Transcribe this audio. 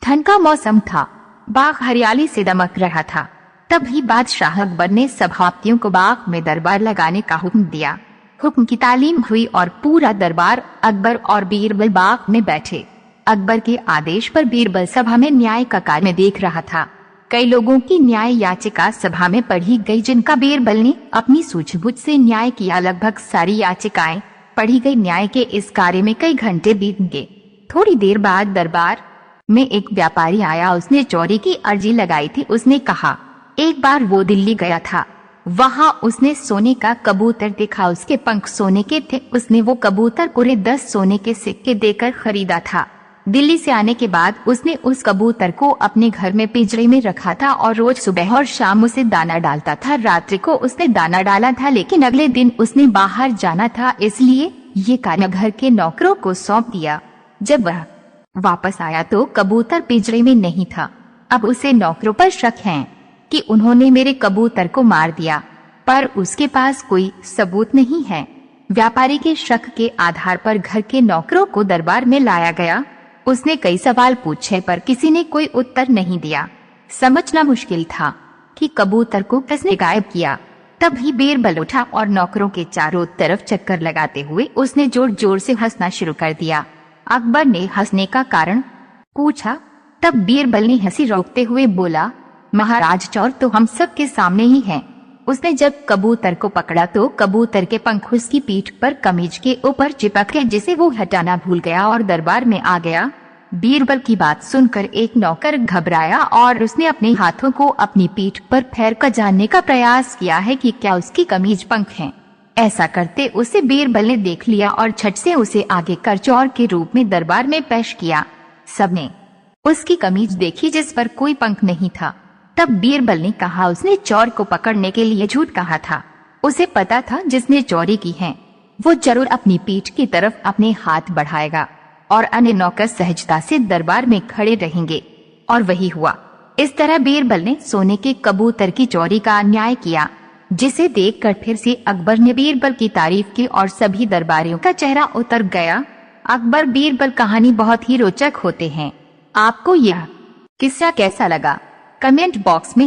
ठंड का मौसम था, बाग हरियाली से दमक रहा था। तभी बादशाह अकबर ने सभापतियों को बाग में दरबार लगाने का हुक्म दिया। हुक्म की तालीम हुई और पूरा दरबार अकबर और बीरबल बाग में बैठे। अकबर के आदेश पर बीरबल सभा में न्याय का कार्य देख रहा था। कई लोगों की न्याय याचिका सभा में पढ़ी गई, जिनका बीरबल ने अपनी सूझबूझ से न्याय किया। लगभग सारी याचिकाएं पढ़ी गई। न्याय के इस कार्य में कई घंटे बीत गए। थोड़ी देर बाद दरबार में एक व्यापारी आया। उसने चोरी की अर्जी लगाई थी। उसने कहा, एक बार वो दिल्ली गया था, वहाँ उसने सोने का कबूतर देखा। उसके पंख सोने के थे। उसने वो कबूतर पूरे 10 सोने के सिक्के देकर खरीदा था। दिल्ली से आने के बाद उसने उस कबूतर को अपने घर में पिंजरे में रखा था और रोज सुबह और शाम उसे दाना डालता था। रात्रि को उसने दाना डाला था, लेकिन अगले दिन उसने बाहर जाना था, इसलिए ये कार्य घर के नौकरों को सौंप दिया। जब वह वापस आया तो कबूतर पिंजरे में नहीं था। अब उसे नौकरों पर शक है कि उन्होंने मेरे कबूतर को मार दिया, पर उसके पास कोई सबूत नहीं है। व्यापारी के शक के आधार पर घर के नौकरों को दरबार में लाया गया। उसने कई सवाल पूछे, पर किसी ने कोई उत्तर नहीं दिया। समझना मुश्किल था कि कबूतर को किसने गायब किया। तभी बीरबल उठा और नौकरों के चारों तरफ चक्कर लगाते हुए उसने जोर जोर से हंसना शुरू कर दिया। अकबर ने हंसने का कारण पूछा। तब बीरबल ने हंसी रोकते हुए बोला, महाराज, चोर तो हम सब के सामने ही हैं। उसने जब कबूतर को पकड़ा तो कबूतर के पंख उसकी पीठ पर कमीज के ऊपर चिपक गए, जिसे वो हटाना भूल गया और दरबार में आ गया। बीरबल की बात सुनकर एक नौकर घबराया और उसने अपने हाथों को अपनी पीठ पर फेर कर जानने का प्रयास किया है कि क्या उसकी कमीज पंख हैं। ऐसा करते उसे बीरबल ने देख लिया और झट से उसे आगे कर चोर के रूप में दरबार में पेश किया। सबने उसकी कमीज देखी जिस पर कोई पंख नहीं था। तब बीरबल ने कहा, उसने चोर को पकड़ने के लिए झूठ कहा था। उसे पता था जिसने चोरी की है वो जरूर अपनी पीठ की तरफ अपने हाथ बढ़ाएगा और अन्य नौकर सहजता से दरबार में खड़े रहेंगे। और वही हुआ। इस तरह बीरबल ने सोने के कबूतर की चोरी का न्याय किया, जिसे देखकर फिर से अकबर ने बीरबल की तारीफ की और सभी दरबारियों का चेहरा उतर गया। अकबर बीरबल कहानी बहुत ही रोचक होते हैं। आपको यह किस्सा कैसा लगा? कमेंट बॉक्स में